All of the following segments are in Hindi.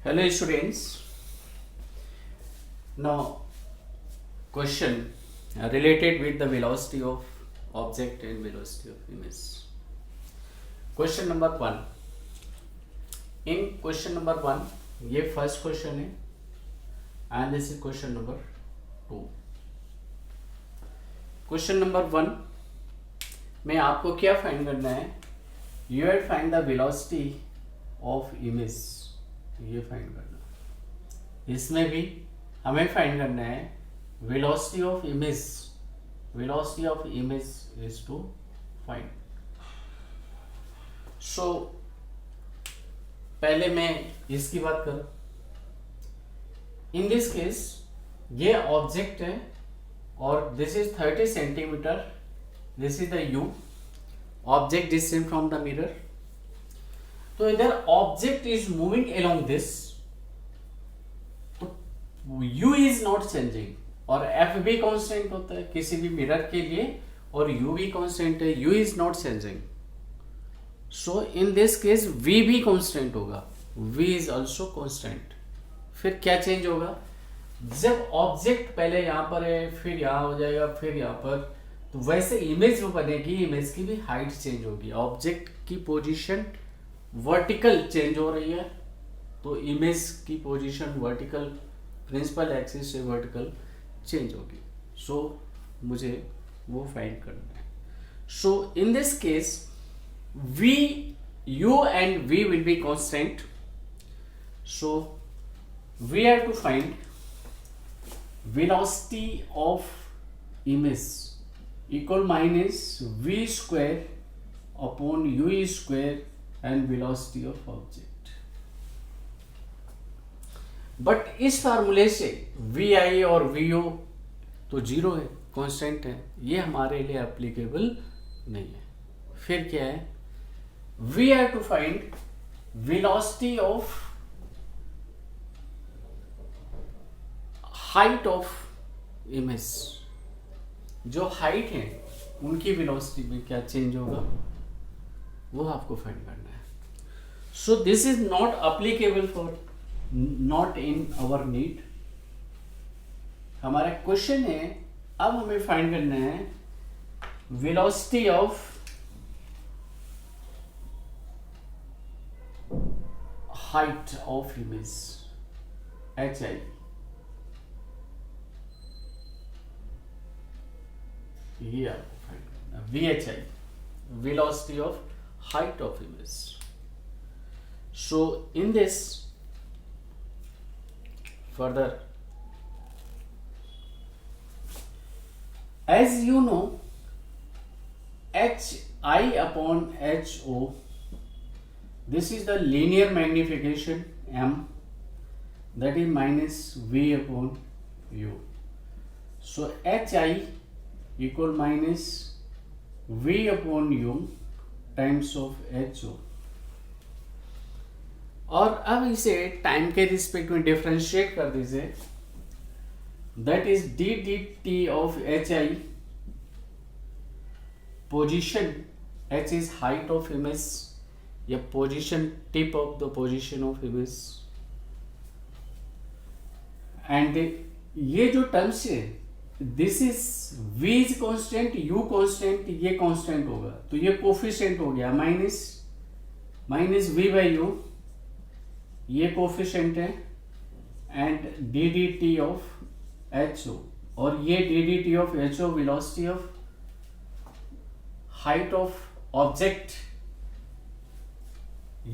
Hello students. Now question related with the velocity of object and velocity of image. Question number 1. In question number 1 ये first question है and this is question number 2. Question number 1 में आपको क्या फाइंड करना है? You will find the velocity of image. ये फाइंड करना, इसमें भी हमें फाइंड करना है velocity of image. Velocity of image is to find. So पहले मैं इसकी बात करूं. इन दिस केस ये ऑब्जेक्ट है और this is 30 centimetre. This is the u. Object distance from the mirror. तो इधर object is moving along this, तो u इज नॉट चेंजिंग और f भी कांस्टेंट होता है किसी भी मिरर के लिए और u भी कांस्टेंट है. u is not changing. So in this case v भी कांस्टेंट होगा. v is also constant. फिर क्या चेंज होगा? जब ऑब्जेक्ट पहले यहां पर है फिर यहां हो जाएगा फिर यहां पर, तो वैसे इमेज जो बनेगी इमेज की भी हाइट चेंज होगी. ऑब्जेक्ट की पोजीशन वर्टिकल चेंज हो रही है तो इमेज की पोजीशन वर्टिकल प्रिंसिपल एक्सिस से वर्टिकल चेंज होगी. सो मुझे वो फाइंड करना है. So in this case v u and v will be constant. So we have to find velocity of image equal minus v square upon u square and velocity of object. But इस फार्मूले से vi और vu तो जीरो है, कांस्टेंट है, ये हमारे लिए एप्लीकेबल नहीं है. फिर क्या है? We have to find velocity of height of image. जो हाइट है उनकी वेलोसिटी में क्या चेंज होगा वो आपको फाइंड करना है. So this is not applicable for, not in our need. हमारा क्वेश्चन है अब हमें फाइंड करना है velocity of height of image H I. ये आपको फाइंड करना है V H I, velocity of height of image. So in this further, as you know, hi upon ho, this is the linear magnification m, that is minus v upon u. So hi equal minus v upon u times of HO. और अब इसे टाइम के रिस्पेक्ट में डिफरेंशिएट कर दीजिए. That is d d t of h i. Position h is height of image या position tip of the position of image. And ये जो टर्म्स है this is v is constant, u constant, ये कॉन्स्टेंट होगा तो ये कोफिशिएंट हो गया माइनस v बाई यू, ये कोफिशिएंट है, and d d t of h o. और ये d d t of h o velocity of height of object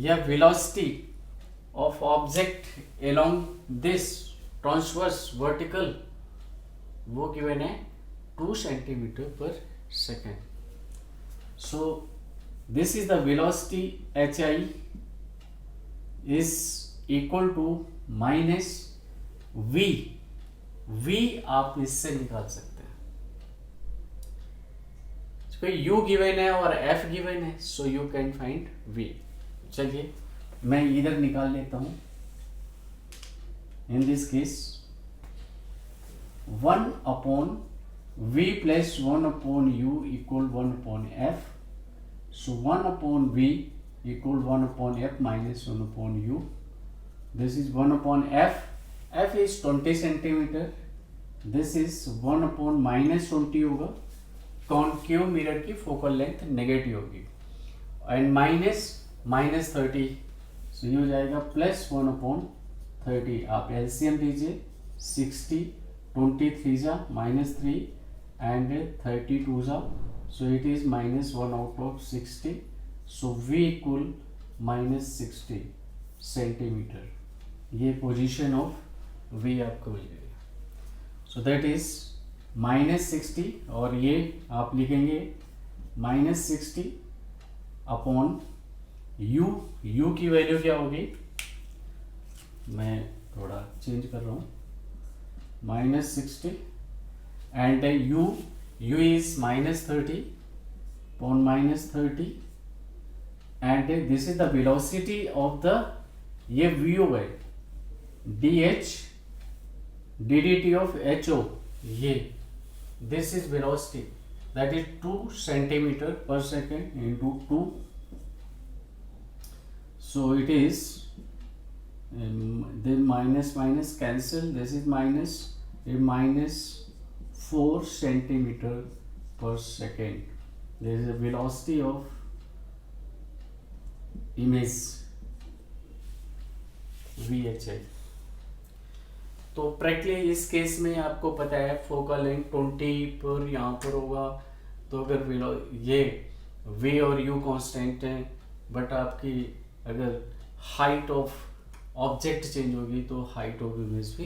या velocity of object along this transverse vertical, वो गिवन है 2 centimetre per second. So this is the velocity H I is equal to minus V. V आप इससे निकाल सकते हैं. u गिवन है और f गिवन है, so you can find v. चलिए मैं इधर निकाल लेता हूं. इन this case 1 upon v plus 1 upon u equal 1 upon f. So 1 upon v equal 1 upon f minus 1 upon u. This is 1/f, f is 20 centimetre, this is 1/-20 होगा, कॉन्केव मिरर की फोकल लेंथ नेगेटिव होगी, एंड -30, सो ये हो जाएगा +1/30। आप एलसीएम लीजिए, 60, 23 जा -3 एंड 32 जा, so it is -1/60, so v equal -60 centimetre. ये पोजीशन ऑफ v आपको मिल गई। सो दैट इज -60, और ये आप लिखेंगे -60 अपॉन u की वैल्यू क्या होगी, मैं थोड़ा चेंज कर रहा हूँ, -60 and u is -30 upon -30, and this is the velocity of the, ये v हो गए, ddt of ho, ये this is velocity, that is 2 centimeter per second into 2, so it is then minus cancel, this is -4 centimeter per second. There is a velocity of image VHI। तो प्रैक्टिकली इस केस में आपको पता है फोकल लेंथ 20 पर यहाँ पर होगा, तो अगर ये v और u कांस्टेंट है, बट आपकी अगर हाइट ऑफ ऑब्जेक्ट चेंज होगी तो हाइट ऑफ इमेज भी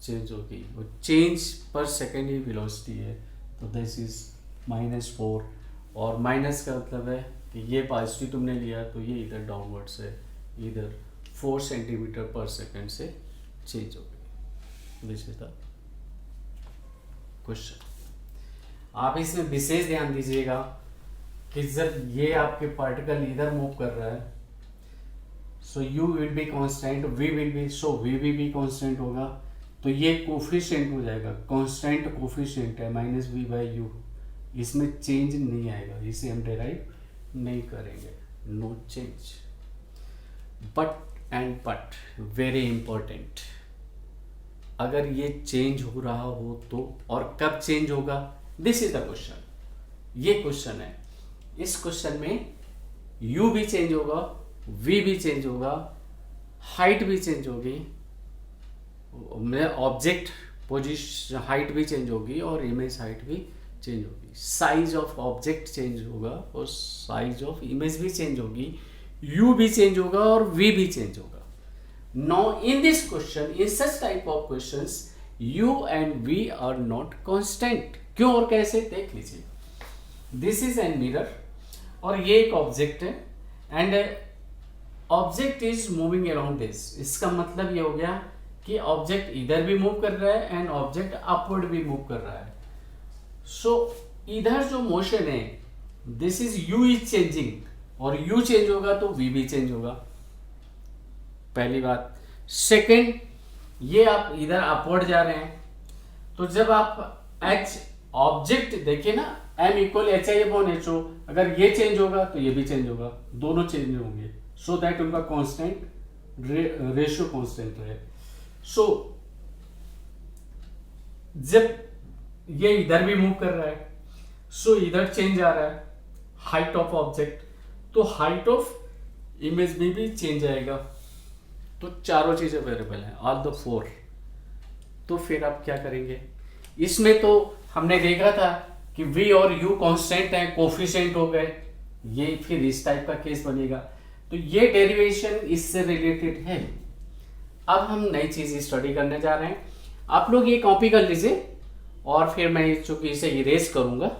चेंज होगी, वो चेंज पर सेकेंड ही वेलोसिटी है, तो दिस इज -4, और माइनस का मतलब है कि ये पॉजिटिव तुमने लिया तो ये इधर डाउनवर्ड से इधर 4 सेंटीमीटर पर सेकेंड से चेंज हो गई। This is the question. आप इसमें विशेष ध्यान दीजिएगा कि जब ये आपके पार्टिकल इधर मूव कर रहा है, सो u will be constant, v will be, so v भी कांस्टेंट होगा, तो ये कोफिशिएंट हो जाएगा, कांस्टेंट कोफिशिएंट है -v/u, इसमें चेंज नहीं आएगा, इसे हम डेराइव नहीं करेंगे, no change. But very important, अगर ये चेंज हो रहा हो तो, और कब चेंज होगा, दिस इज द क्वेश्चन, ये क्वेश्चन है। इस क्वेश्चन में u भी चेंज होगा, v भी चेंज होगा, हाइट भी चेंज होगी, ऑब्जेक्ट पोजीशन हाइट भी चेंज होगी, और इमेज हाइट भी चेंज होगी, साइज ऑफ ऑब्जेक्ट चेंज होगा, और साइज ऑफ इमेज भी चेंज होगी, u भी चेंज होगा, और v भी चेंज होगा। Now in this question, in such type of questions, u and v are not constant. क्यों और कैसे, देख लीजिए। दिस इज एन मिरर, और ये एक ऑब्जेक्ट है, and object is moving around this. इसका मतलब ये हो गया कि ऑब्जेक्ट इधर भी मूव कर रहा है एंड ऑब्जेक्ट अपवर्ड भी मूव कर रहा है। सो इधर जो मोशन है, this is u is changing, और u चेंज होगा तो v भी चेंज होगा, पहली बात। सेकंड, ये आप इधर अपवर्ड जा रहे हैं, तो जब आप h ऑब्जेक्ट देखिए ना, m इक्वल HI/HO, अगर ये चेंज होगा तो ये भी चेंज होगा, दोनों चेंज होंगे, सो दैट उनका कांस्टेंट रेशियो कांस्टेंट रहे। सो जब ये इधर भी मूव कर रहा है, सो इधर चेंज आ रहा है हाइट ऑफ ऑब्जेक्ट, तो हाइट ऑफ इमेज में भी चेंज आएगा। तो चारों चीजें अवेलेबल हैं, ऑल द 4। तो फिर आप क्या करेंगे, इसमें तो हमने देखा था कि v और u कांस्टेंट हैं, कोफिशिएंट हो गए, ये फिर इस टाइप का केस बनेगा, तो ये डेरिवेशन इससे रिलेटेड है। अब हम नई चीज स्टडी करने जा रहे हैं, आप लोग ये कॉपी कर लीजिए, और फिर मैं चूंकि इसे इरेज करूंगा,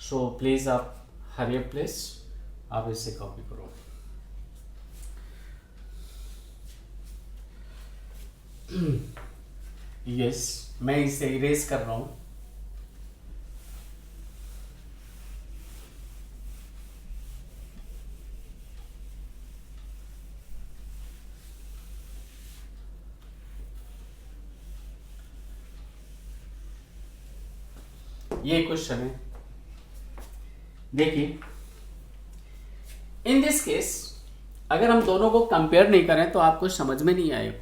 सो प्लीज आप हरी अप प्लीज, आप इसे कॉपी करो। यस, मैं इसे इरेज कर रहा हूं। ये क्वेश्चन है, देखिए। इन दिस केस अगर हम दोनों को कंपेयर नहीं करें तो आपको समझ में नहीं आएगा।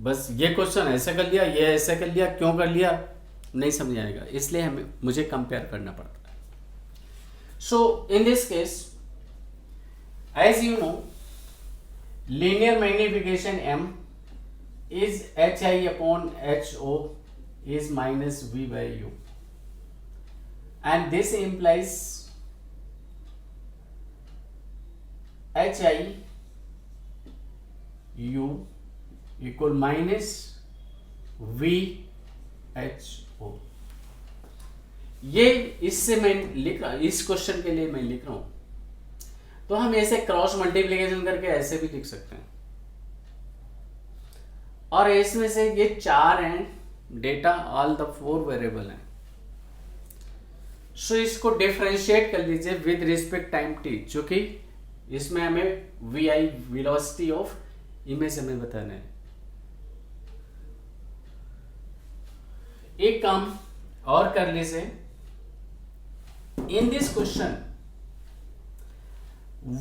बस ये क्वेश्चन ऐसे कर लिया, ये ऐसे कर लिया, क्यों कर लिया, नहीं समझ आएगा, इसलिए मुझे कंपेयर करना पड़ता है। So in this case, as you know, linear magnification m is hi upon ho is minus v by u, and this implies hi u equal minus v ho। ये इससे मैं लिख रहा, इस क्वेश्चन के लिए मैं लिख रहा हूं, तो हम ऐसे क्रॉस मल्टीप्लिकेशन करके ऐसे भी लिख सकते हैं। और इसमें से ये 4 हैं डेटा, ऑल द 4 वेरिएबल हैं। सो इसको डिफरेंशिएट कर लीजिए विद रिस्पेक्ट टाइम t, चूंकि इसमें हमें vi वेलोसिटी ऑफ इमेज हमें बताना है। एक काम और कर लीजिए, इन this question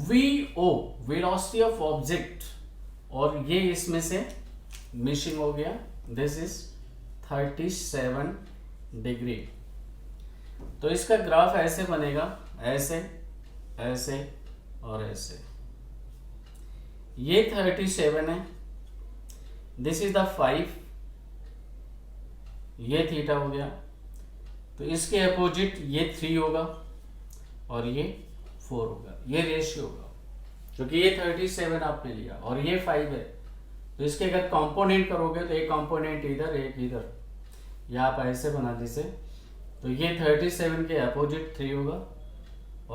vo velocity of object, और ये इसमें से मिसिंग हो गया, दिस इज 37 डिग्री। तो इसका ग्राफ ऐसे बनेगा, ऐसे ऐसे और ऐसे। ये 37 है, दिस इज द 5, ये थीटा हो गया, तो इसके अपोजिट ये 3 होगा और ये 4 होगा, ये रेशियो होगा, क्योंकि ये 37 आपने लिया और ये 5 है, तो इसके अगर कंपोनेंट करोगे तो एक कंपोनेंट इधर एक इधर, या आप ऐसे बना दीजिए, तो ये 37 के अपोजिट 3 होगा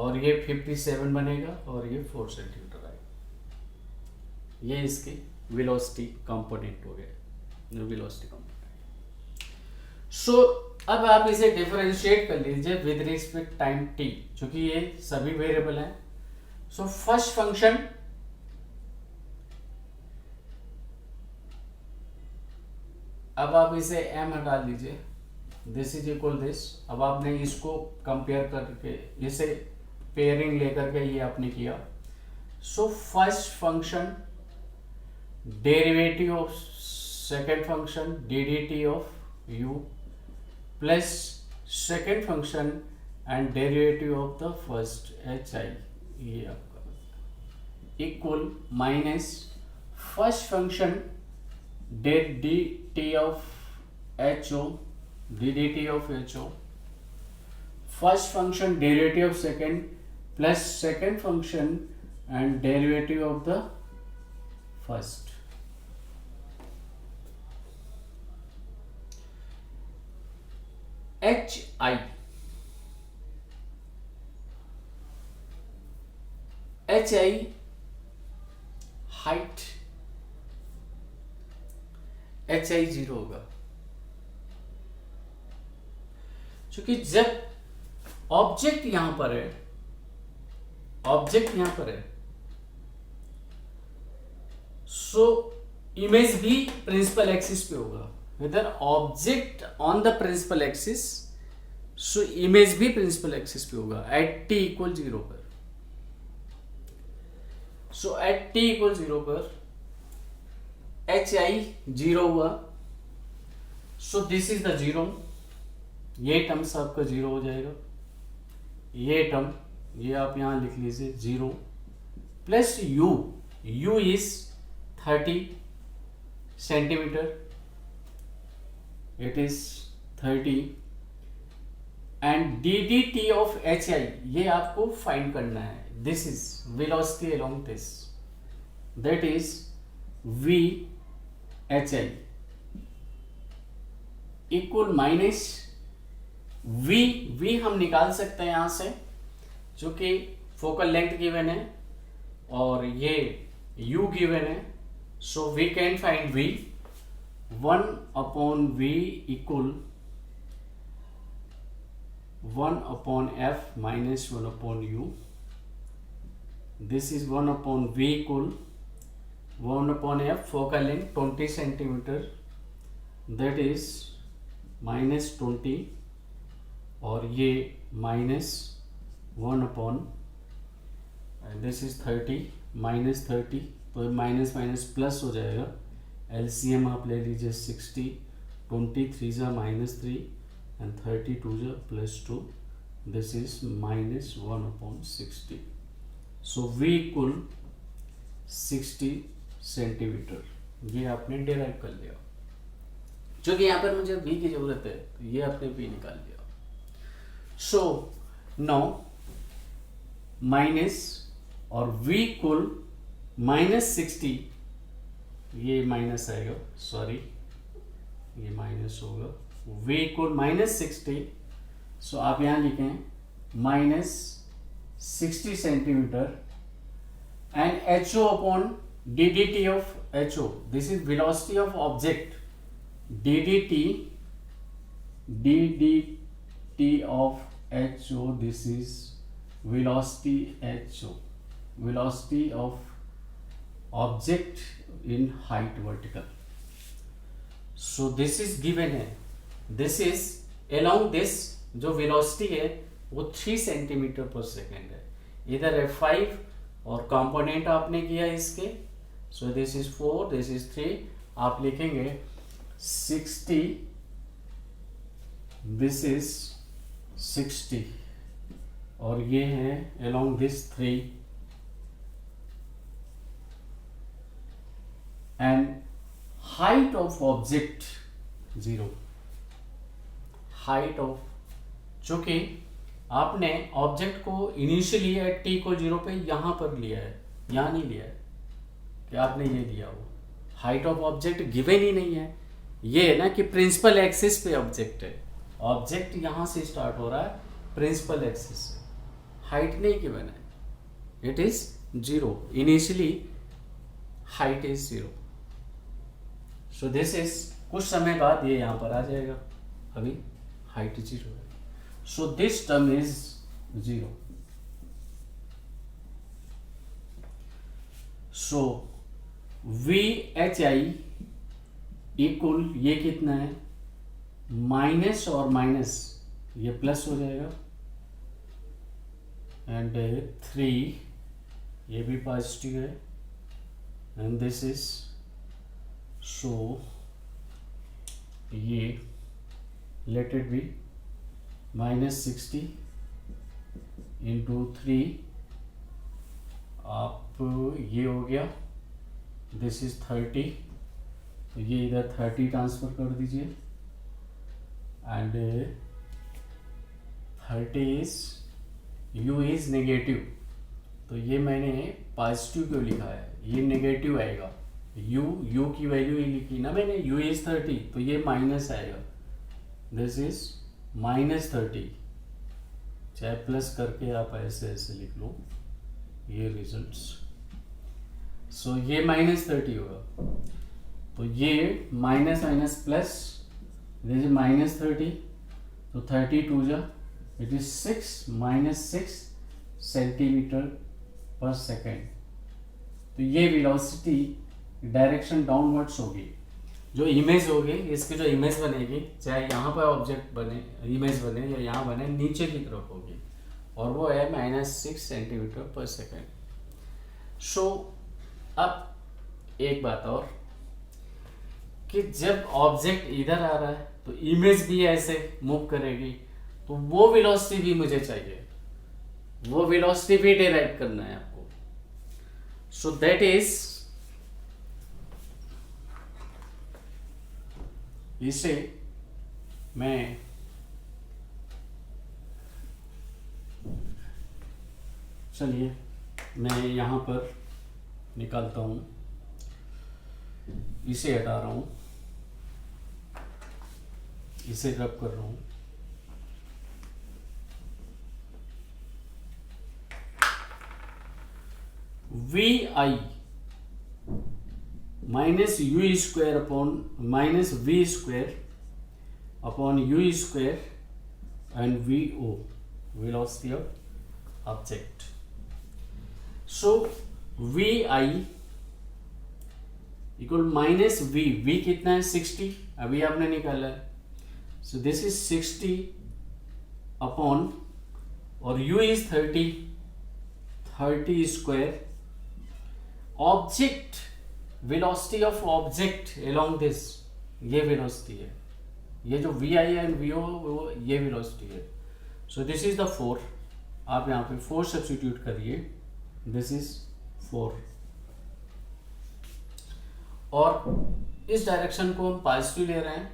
और ये 57 बनेगा और ये 4 सेंटीमीटर आएगा। ये इसकी वेलोसिटी कंपोनेंट हो गया, वेलोसिटी कंपोनेंट। सो अब आप इसे डिफरेंशिएट कर लीजिए विद रिस्पेक्ट टाइम t, क्योंकि ये सभी वेरिएबल हैं। सो फर्स्ट फंक्शन अब आप इसे m हटा लीजिए, दिस इज इक्वल दिस। अब आपने इसको कंपेयर करके, इसे पेयरिंग लेकर के ये आपने किया। So first function derivative of second function ddT of u plus second function and derivative of the first hi, ये आपका equal minus first function dt of ho ddt of ho, first function derivative of second plus second function and derivative of the first। hi height hi 0 होगा, क्योंकि जब ऑब्जेक्ट यहां पर है, ऑब्जेक्ट यहां पर है, सो इमेज भी प्रिंसिपल एक्सिस पे होगा। Whether object on the principal axis, so image भी प्रिंसिपल एक्सिस पे होगा एट t इक्वल 0 पर। सो एट t इक्वल 0 पर hi 0 हुआ, सो दिस इज द 0, ये टर्म आपका 0 हो जाएगा, ये टर्म ये आप यहां लिख लीजिए 0 plus u is 30 centimetre, it is 30 and ddT of hi ये आपको फाइंड करना है। This is velocity along this, that is v hi equal minus v हम निकाल सकते हैं यहां से, जो कि फोकल लेंथ गिवन है और ये u गिवन है। So we can find v 1 upon v equal 1 upon f minus 1 upon u, this is 1 upon v equal 1 upon f, focal length 20 centimeter, that is minus 20, और ये minus 1 upon and this is 30 minus 30, तो माइनस माइनस प्लस हो जाएगा। एलसीएम आप ले लीजिए 60, 23 जा माइनस 3 एंड 32 जा plus 2, this is minus 1/60। So V equal 60 centimetre, ये आपने डिराइव कर लिया। जो कि यहाँ पर मुझे v की जरूरत है, तो ये आपने v निकाल लिया। सो नाउ माइनस और v इक्वल माइनस 60, ये माइनस आएगा, सॉरी ये माइनस होगा, v इक्वल माइनस 60। सो आप यहाँ लिखें minus 60 centimetre and HO upon DDT of HO, this is velocity of object, DDT of HO, this is velocity HO, velocity of object in height vertical. So this is given है, this is along this जो velocity है वो 3 सेंटीमीटर पर सेकेंड है, इधर है 5 और कंपोनेंट आपने किया इसके, सो दिस इज 4, दिस इज 3, आप लिखेंगे 60, दिस इज 60 और ये है along this 3 and height of object 0, height of, चूंकि आपने ऑब्जेक्ट को इनिशियली एट t को 0 पे यहां पर लिया है, यहां नहीं लिया है कि आपने ये लिया हो, हाइट ऑफ ऑब्जेक्ट गिवन ही नहीं है। ये है ना कि प्रिंसिपल एक्सिस पे ऑब्जेक्ट है, ऑब्जेक्ट यहां से स्टार्ट हो रहा है प्रिंसिपल एक्सिस से, हाइट नहीं गिवन है, it is 0, initially height is 0। So this is, कुछ समय बाद ये यहां पर आ जाएगा, अभी हाइट 0 है। So this term is 0. So VHI equal, ये कितना है, माइनस और माइनस ये प्लस हो जाएगा एंड 3, ये भी पॉजिटिव है एंड दिस इज, सो ये let it be minus 60 into 3, आप ये हो गया, दिस इज 30, तो ये इधर 30 ट्रांसफर कर दीजिए and 30 is, u is negative, तो ये मैंने पॉजिटिव क्यों लिखा है, ये नेगेटिव आएगा, u की वैल्यू ही लिखी ना मैंने, u इज 30, तो ये माइनस आएगा, दिस इज माइनस 30, चाहे प्लस करके आप ऐसे ऐसे लिख लो, ये रिजल्ट्स। सो ये माइनस 30 होगा, तो ये minus minus plus, this is minus 30, तो 32 जा it is 6 minus 6 centimetre per second. तो ये वेलोसिटी डायरेक्शन डाउनवर्ड्स होगी, जो इमेज होगी, इसकी जो इमेज बनेगी, चाहे यहाँ पर ऑब्जेक्ट बने, इमेज बने या यहाँ बने, नीचे की तरफ होगी और वो है -6 सेंटीमीटर पर सेकेंड। सो अब एक बात और कि जब ऑब्जेक्ट इधर आ रहा है तो इमेज भी ऐसे मूव करेगी, तो वो वेलोसिटी भी मुझे चाहिए, वो वेलोसिटी भी डिराइव करना है आपको। सो दैट इज, इसे मैं चलिए मैं यहाँ पर निकालता हूँ, इसे हटा रहा हूँ, इसे रब कर रहा हूँ, VI minus U square upon minus V square upon U square and V O, velocity of object. So V I equal minus V, V कितना है 60, अभी आपने निकाला है, सो दिस इज 60 अपॉन, और u is 30, 30 square object velocity of object along this, ये वेलोसिटी है, ये जो V I and V O वो ये वेलोसिटी है. So this is the 4. आप यहाँ पे 4 सब्स्टिट्यूट करिए. दिस इज 4 और इस डायरेक्शन को हम पॉजिटिव ले रहे हैं,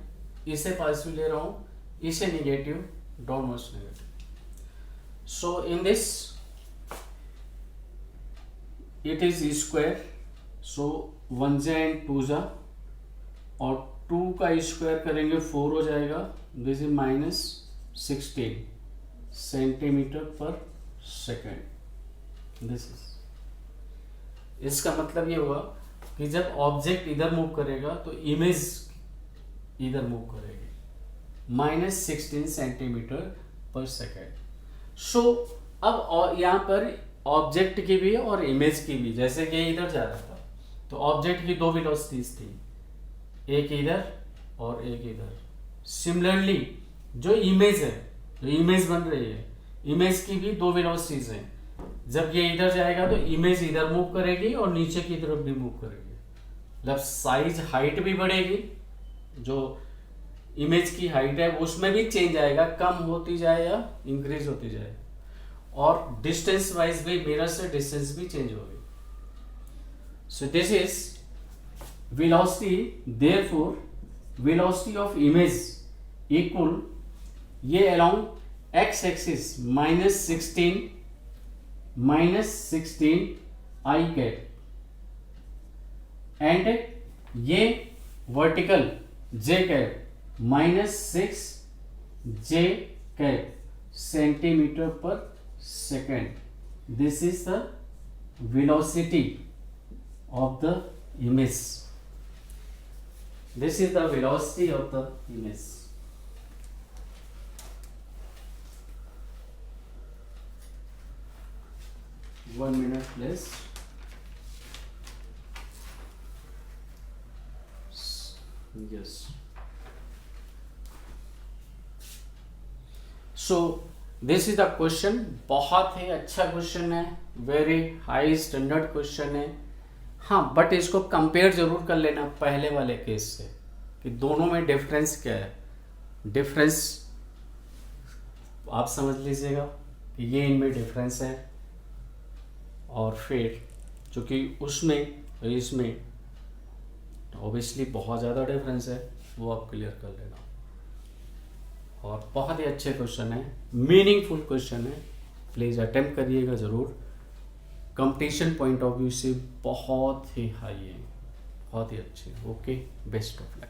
इसे पॉजिटिव ले रहा हूँ, इसे negative, downwards negative. So in this it is square. So 1 जा एंड 2 जा और 2 का स्क्वायर करेंगे 4 हो जाएगा. This is -16 centimetre per second. This is, इसका मतलब ये हुआ कि जब ऑब्जेक्ट इधर मूव करेगा तो इमेज इधर मूव करेगी. -16 सेंटीमीटर पर सेकेंड. सो अब यहाँ पर ऑब्जेक्ट की भी और इमेज की भी, जैसे कि इधर जा रहा था तो ऑब्जेक्ट की 2 वेलोसिटीज थी, एक इधर और एक इधर. सिमिलरली जो इमेज है, जो इमेज बन रही है, इमेज की भी 2 वेलोसिटीज हैं. जब ये इधर जाएगा तो इमेज इधर मूव करेगी और नीचे की तरफ भी मूव करेगी. मतलब साइज हाइट भी बढ़ेगी, जो इमेज की हाइट है उसमें भी चेंज आएगा, कम होती जाए या इंक्रीज होती जाए. और डिस्टेंस वाइज भी मिरर से डिस्टेंस भी चेंज होगी. So this is velocity. Therefore velocity of image equal, ये along x axis -16 i cap and ये vertical j cap -6 j cap centimetre per second. This is the velocity of the image. This is the velocity of the image. One minute please. Yes. So this is the question. बहुत ही अच्छा क्वेश्चन है, वेरी हाई स्टैंडर्ड क्वेश्चन है. हाँ, बट इसको कंपेयर जरूर कर लेना पहले वाले केस से कि दोनों में डिफरेंस क्या है. डिफरेंस आप समझ लीजिएगा कि ये इनमें डिफरेंस है, और फिर चूँकि उसमें और इसमें ऑब्वियसली बहुत ज़्यादा डिफरेंस है, वो आप क्लियर कर लेना. और बहुत ही अच्छे क्वेश्चन है, मीनिंगफुल क्वेश्चन है. प्लीज़ अटेम्प्ट करिएगा ज़रूर. कंपटीशन पॉइंट ऑफ व्यू से बहुत ही हाई है, बहुत ही अच्छे. Okay, best of luck.